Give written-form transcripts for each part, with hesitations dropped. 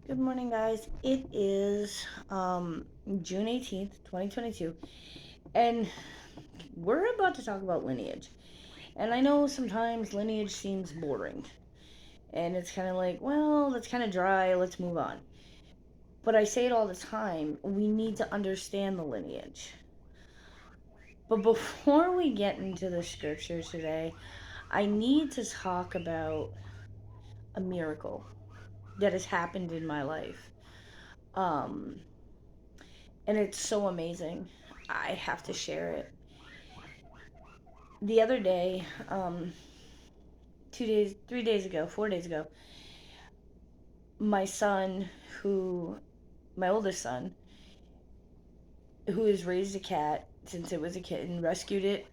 Good morning, guys. It is June 18th, 2022, and we're about to talk about lineage. And I know sometimes lineage seems boring, and it's kind of like, well, that's kind of dry, let's move on. But I say it all the time, we need to understand the lineage. But before we get into the scriptures today, I need to talk about a miracle that has happened in my life. Um, and it's so amazing. I have to share it. The other day, 2 days, 3 days ago, 4 days ago, my son, who, my oldest son, who has raised a cat since it was a kitten, rescued it,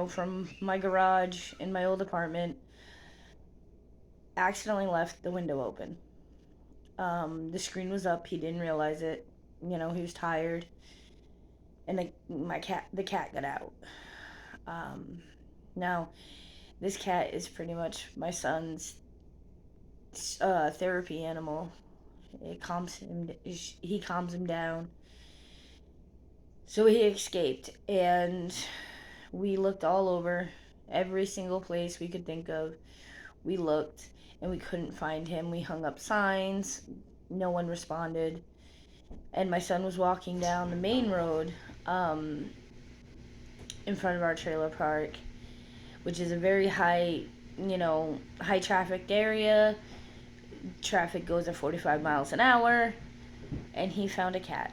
from my garage in my old apartment, accidentally left the window open. The screen was up. He didn't realize it. He was tired, and the cat got out. Um, Now, this cat is pretty much my son's therapy animal. It calms him. He calms him down. So he escaped, and we looked all over, every single place we could think of. We looked, and we couldn't find him. We hung up signs. No one responded. And my son was walking down the main road, um, in front of our trailer park, which is a very high trafficked area. Traffic goes at 45 miles an hour, and he found a cat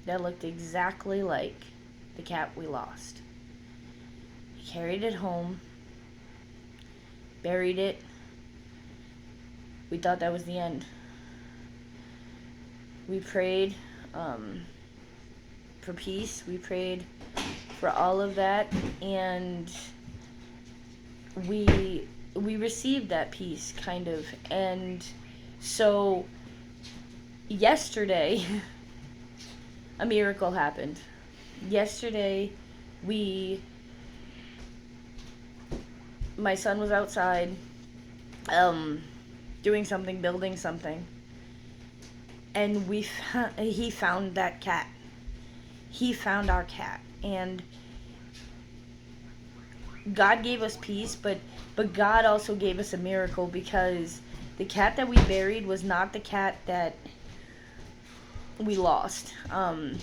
that looked exactly like the cat we lost. He carried it home, buried it. We thought that was the end. We prayed for peace. We prayed for all of that, and we received that peace, kind of. And so yesterday, a miracle happened. Yesterday, we my son was outside, um, doing something, building something, and he found that cat. He found our cat, and God gave us peace, but God also gave us a miracle, because the cat that we buried was not the cat that we lost. And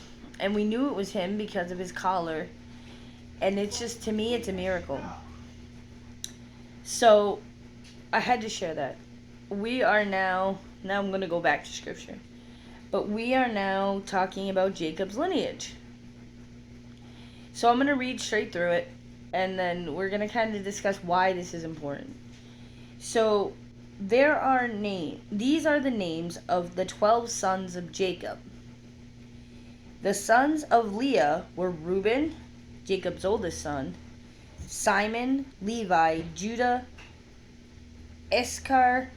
we knew it was him because of his collar, and it's just, to me, it's a miracle. So I had to share that. We are now I'm going to go back to scripture. But we are now talking about Jacob's lineage. So I'm going to read straight through it, and then we're going to kind of discuss why this is important. So these are the names of the 12 sons of Jacob. The sons of Leah were Reuben, Jacob's oldest son, Simon, Levi, Judah, Issachar,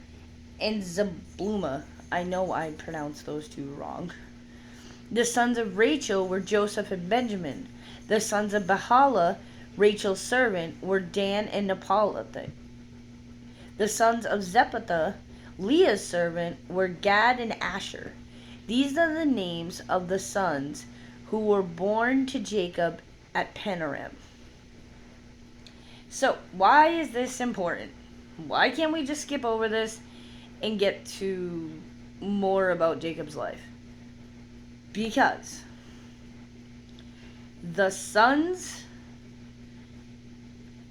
and Zebulun. I know I pronounced those two wrong. The sons of Rachel were Joseph and Benjamin. The sons of Bahala, Rachel's servant, were Dan and Naphtali. The sons of Zephathah, Leah's servant, were Gad and Asher. These are the names of the sons who were born to Jacob at Paneram. So, why is this important? Why can't we just skip over this and get to more about Jacob's life? Because the sons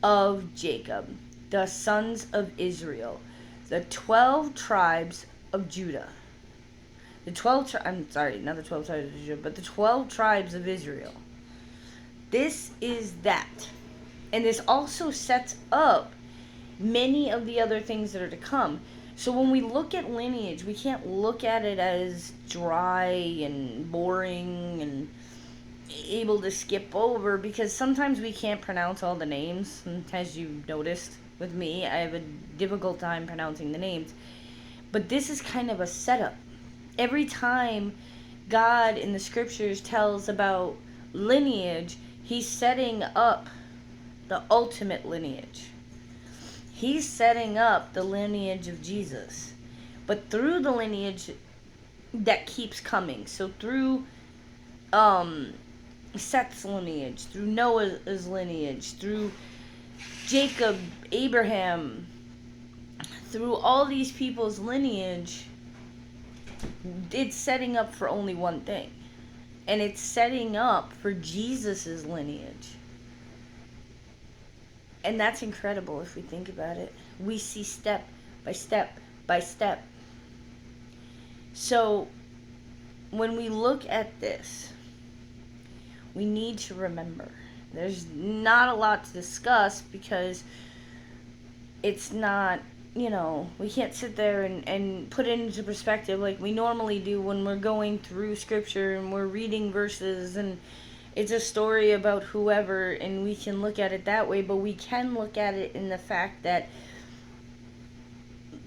of Jacob, the sons of Israel, the 12 tribes of Judah, I'm sorry, not the 12 tribes of Judah, but the 12 tribes of Israel. This is that. And this also sets up many of the other things that are to come. So when we look at lineage, we can't look at it as dry and boring and able to skip over, because sometimes we can't pronounce all the names. As you've noticed with me, I have a difficult time pronouncing the names. But this is kind of a setup. Every time God in the scriptures tells about lineage, he's setting up the ultimate lineage. He's setting up the lineage of Jesus. But through the lineage, that keeps coming. So through Seth's lineage, through Noah's lineage, through Jacob, Abraham, through all these people's lineage, it's setting up for only one thing. And it's setting up for Jesus's lineage. And that's incredible if we think about it. We see step by step by step. So when we look at this, we need to remember there's not a lot to discuss because it's not, we can't sit there and put it into perspective like we normally do when we're going through scripture and we're reading verses and it's a story about whoever and we can look at it that way, but we can look at it in the fact that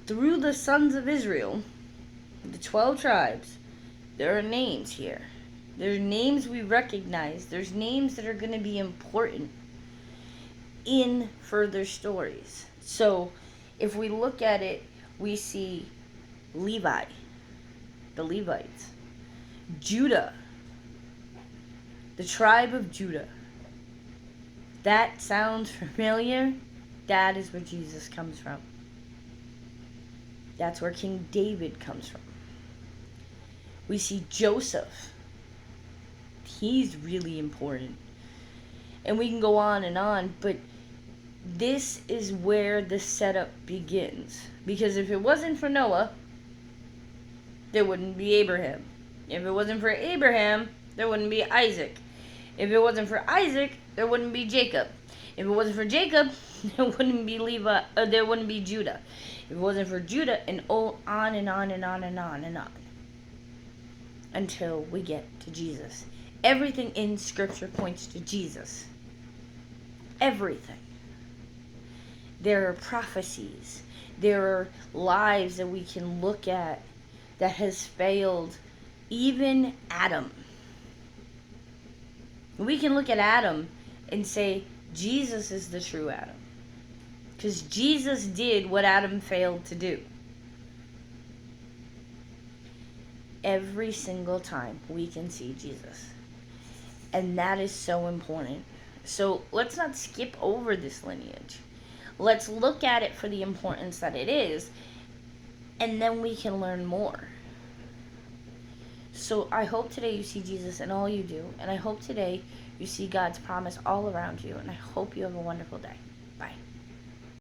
through the sons of Israel, the 12 tribes, there are names here. There's names we recognize. There's names that are going to be important in further stories. So if we look at it, we see Levi, the Levites, Judah, the tribe of Judah. That sounds familiar? That is where Jesus comes from. That's where King David comes from. We see Joseph. He's really important. And we can go on, but this is where the setup begins. Because if it wasn't for Noah, there wouldn't be Abraham. If it wasn't for Abraham, there wouldn't be Isaac. If it wasn't for Isaac, there wouldn't be Jacob. If it wasn't for Jacob, there wouldn't be Levi, there wouldn't be Judah. If it wasn't for Judah, and on and on and on and on and on. Until we get to Jesus. Everything in Scripture points to Jesus. Everything. There are prophecies. There are lives that we can look at that has failed. Even Adam. We can look at Adam and say, Jesus is the true Adam. Because Jesus did what Adam failed to do. Every single time we can see Jesus. And that is so important. So let's not skip over this lineage. Let's look at it for the importance that it is. And then we can learn more. So I hope today you see Jesus in all you do. And I hope today you see God's promise all around you. And I hope you have a wonderful day.